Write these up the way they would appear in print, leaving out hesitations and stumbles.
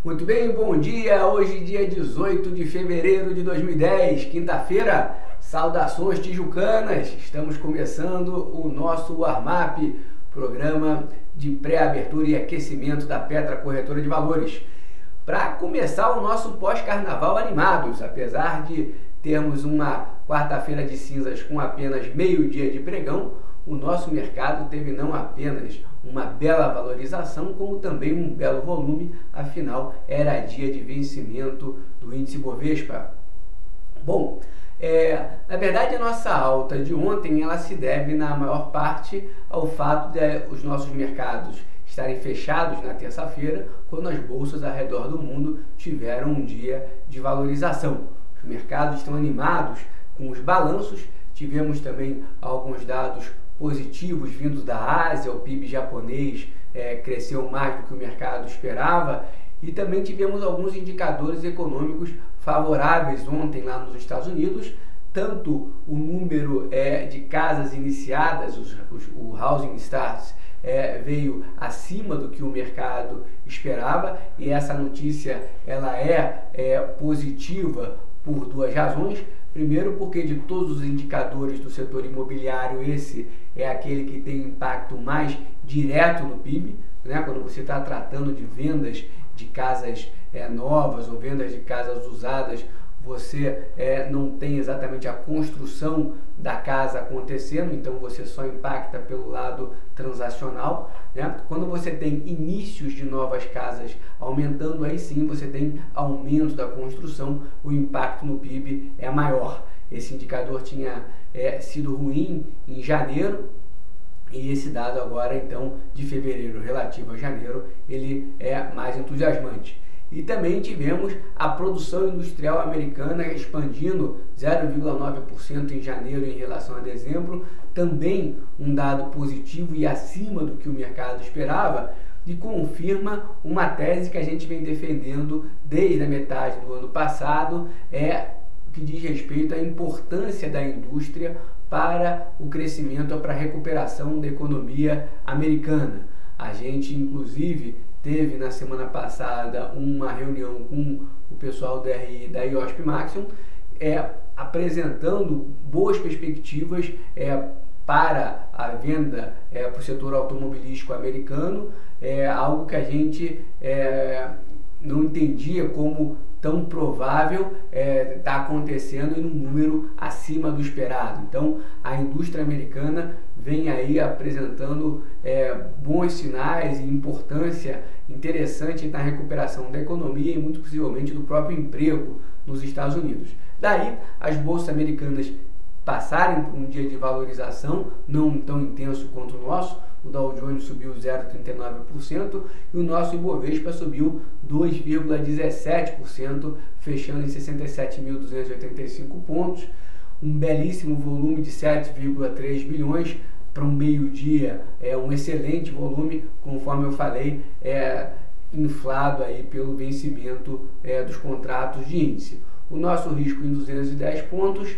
Muito bem, bom dia. Hoje, dia 18 de fevereiro de 2010, quinta-feira. Saudações tijucanas. Estamos começando o nosso warm-up, programa de pré-abertura e aquecimento da Petra Corretora de Valores. Para começar o nosso pós-carnaval animados, apesar de termos uma quarta-feira de cinzas com apenas meio-dia de pregão, o nosso mercado teve não apenas uma bela valorização, como também um belo volume, afinal era dia de vencimento do índice Bovespa. Bom, na verdade a nossa alta de ontem ela se deve na maior parte ao fato de os nossos mercados estarem fechados na terça-feira, quando as bolsas ao redor do mundo tiveram um dia de valorização. Os mercados estão animados com os balanços, tivemos também alguns dados positivos vindos da Ásia, o PIB japonês cresceu mais do que o mercado esperava, e também tivemos alguns indicadores econômicos favoráveis ontem lá nos Estados Unidos, tanto o número de casas iniciadas, o Housing Starts, veio acima do que o mercado esperava, e essa notícia ela é positiva por duas razões. Primeiro, porque de todos os indicadores do setor imobiliário, esse é aquele que tem impacto mais direto no PIB, né? Quando você está tratando de vendas de casas novas ou vendas de casas usadas, você não tem exatamente a construção da casa acontecendo, então você só impacta pelo lado transacional, né? Quando você tem inícios de novas casas aumentando, aí sim você tem aumento da construção, o impacto no PIB é maior. Esse indicador tinha sido ruim em janeiro, e esse dado agora, então, de fevereiro relativo a janeiro, ele é mais entusiasmante. E também tivemos a produção industrial americana expandindo 0,9% em janeiro em relação a dezembro, também um dado positivo e acima do que o mercado esperava, e confirma uma tese que a gente vem defendendo desde a metade do ano passado, que diz respeito à importância da indústria para o crescimento, para a recuperação da economia americana. A gente, inclusive, teve na semana passada uma reunião com o pessoal da RI da IOSP Maxion, apresentando boas perspectivas para a venda para o setor automobilístico americano, algo que a gente não entendia como tão provável está acontecendo em um número acima do esperado. Então, a indústria americana vem aí apresentando bons sinais e importância interessante na recuperação da economia e muito possivelmente do próprio emprego nos Estados Unidos. Daí, as bolsas americanas passarem por um dia de valorização não tão intenso quanto o nosso. O Dow Jones subiu 0,39% e o nosso Ibovespa subiu 2,17%, fechando em 67.285 pontos. Um belíssimo volume de 7,3 bilhões para um meio-dia, um excelente volume, conforme eu falei, inflado aí pelo vencimento dos contratos de índice. O nosso risco em 210 pontos,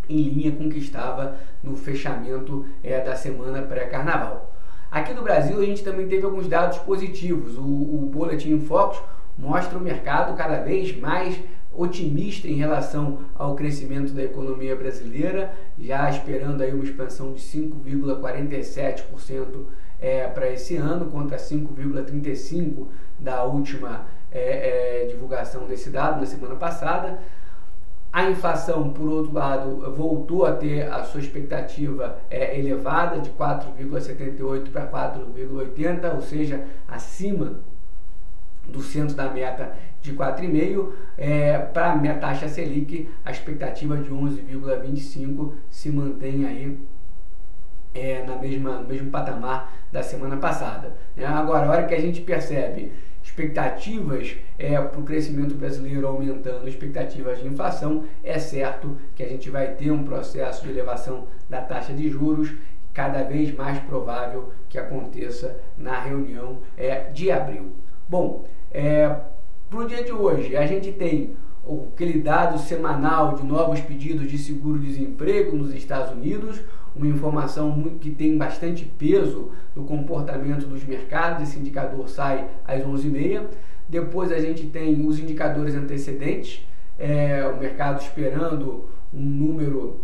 em linha com o que estava no fechamento da semana pré-carnaval. Aqui no Brasil a gente também teve alguns dados positivos. O Boletim Focus mostra o mercado cada vez mais otimista em relação ao crescimento da economia brasileira, já esperando aí uma expansão de 5,47% para esse ano, contra 5,35% da última divulgação desse dado na semana passada. A inflação, por outro lado, voltou a ter a sua expectativa elevada, de 4,78 para 4,80, ou seja, acima do centro da meta de 4,5. Para a minha taxa Selic, a expectativa de 11,25 se mantém aí no mesmo patamar da semana passada. Agora, a hora que a gente percebe expectativas para o crescimento brasileiro aumentando, expectativas de inflação, é certo que a gente vai ter um processo de elevação da taxa de juros, cada vez mais provável que aconteça na reunião de abril. Bom, para o dia de hoje, a gente tem aquele dado semanal de novos pedidos de seguro-desemprego nos Estados Unidos, uma informação que tem bastante peso no comportamento dos mercados. Esse indicador sai às 11h30. Depois a gente tem os indicadores antecedentes, o mercado esperando um número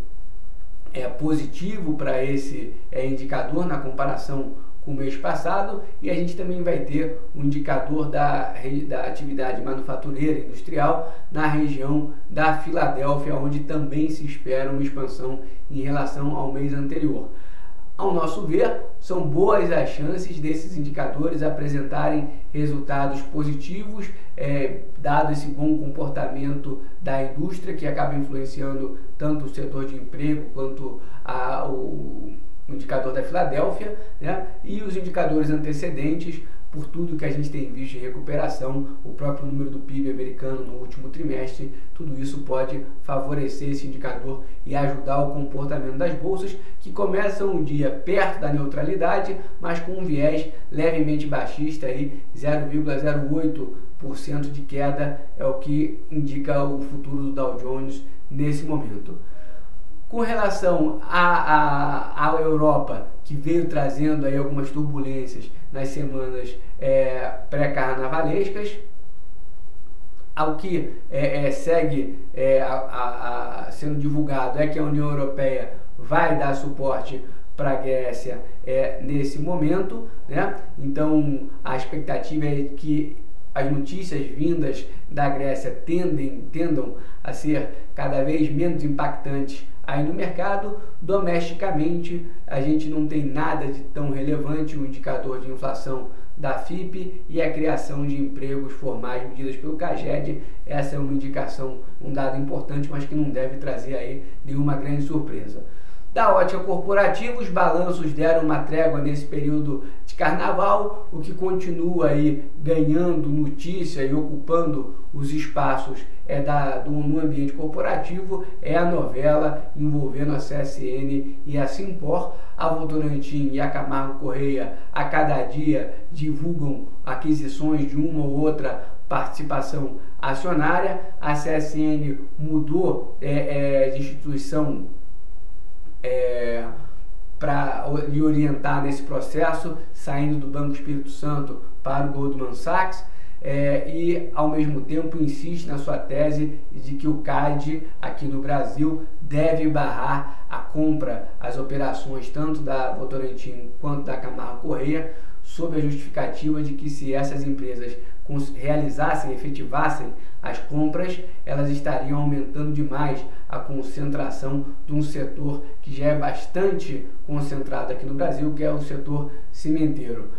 positivo para esse indicador na comparação com o mês passado, e a gente também vai ter um indicador da atividade manufatureira e industrial na região da Filadélfia, onde também se espera uma expansão em relação ao mês anterior. Ao nosso ver, são boas as chances desses indicadores apresentarem resultados positivos, dado esse bom comportamento da indústria, que acaba influenciando tanto o setor de emprego quanto o indicador da Filadélfia, né? E os indicadores antecedentes, por tudo que a gente tem visto de recuperação, o próprio número do PIB americano no último trimestre, tudo isso pode favorecer esse indicador e ajudar o comportamento das bolsas, que começam o dia perto da neutralidade, mas com um viés levemente baixista, 0,08% de queda é o que indica o futuro do Dow Jones nesse momento. Com relação à Europa, que veio trazendo aí algumas turbulências nas semanas pré-carnavalescas, ao que segue sendo divulgado é que a União Europeia vai dar suporte para a Grécia nesse momento, né? Então a expectativa é que as notícias vindas da Grécia tendam a ser cada vez menos impactantes aí no mercado. Domesticamente, a gente não tem nada de tão relevante, o indicador de inflação da FIPE e a criação de empregos formais medidas pelo CAGED. Essa é uma indicação, um dado importante, mas que não deve trazer aí nenhuma grande surpresa. Da ótica corporativa, os balanços deram uma trégua nesse período de carnaval, o que continua aí ganhando notícia e ocupando os espaços no ambiente corporativo é a novela envolvendo a CSN e a Simpor. A Votorantim e a Camargo Correia a cada dia divulgam aquisições de uma ou outra participação acionária. A CSN mudou de instituição para lhe orientar nesse processo, saindo do Banco Espírito Santo para o Goldman Sachs, e ao mesmo tempo insiste na sua tese de que o CAD aqui no Brasil deve barrar a compra, as operações tanto da Votorantim quanto da Camargo Correia, sob a justificativa de que se essas empresas realizassem, efetivassem as compras, elas estariam aumentando demais a concentração de um setor que já é bastante concentrado aqui no Brasil, que é o setor cimenteiro.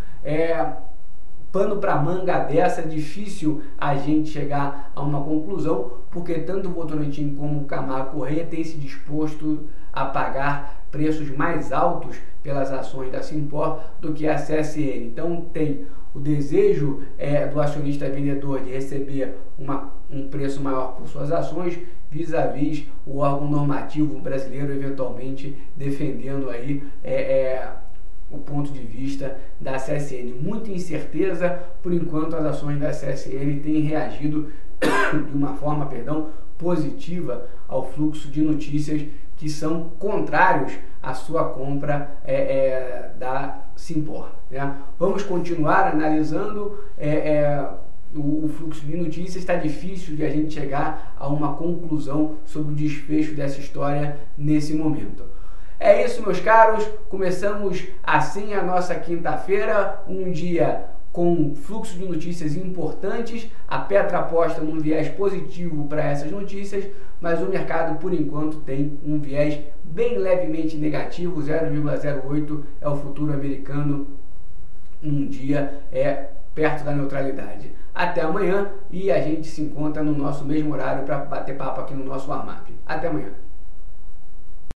Pano para manga dessa, é difícil a gente chegar a uma conclusão, porque tanto o Votorantim como o Camargo Correia têm se disposto a pagar preços mais altos pelas ações da Simpor do que a CSN. Então tem o desejo do acionista vendedor de receber um preço maior por suas ações, vis-à-vis o órgão normativo brasileiro eventualmente defendendo aí o ponto de vista da CSN. Muita incerteza, por enquanto as ações da CSN têm reagido de uma forma, positiva ao fluxo de notícias que são contrários à sua compra da Simpor, né? Vamos continuar analisando o fluxo de notícias. Está difícil de a gente chegar a uma conclusão sobre o desfecho dessa história nesse momento. É isso, meus caros, começamos assim a nossa quinta-feira, um dia com fluxo de notícias importantes. A Petra aposta num viés positivo para essas notícias, mas o mercado por enquanto tem um viés bem levemente negativo, 0,08 é o futuro americano, um dia perto da neutralidade. Até amanhã, e a gente se encontra no nosso mesmo horário para bater papo aqui no nosso Warm Up. Até amanhã.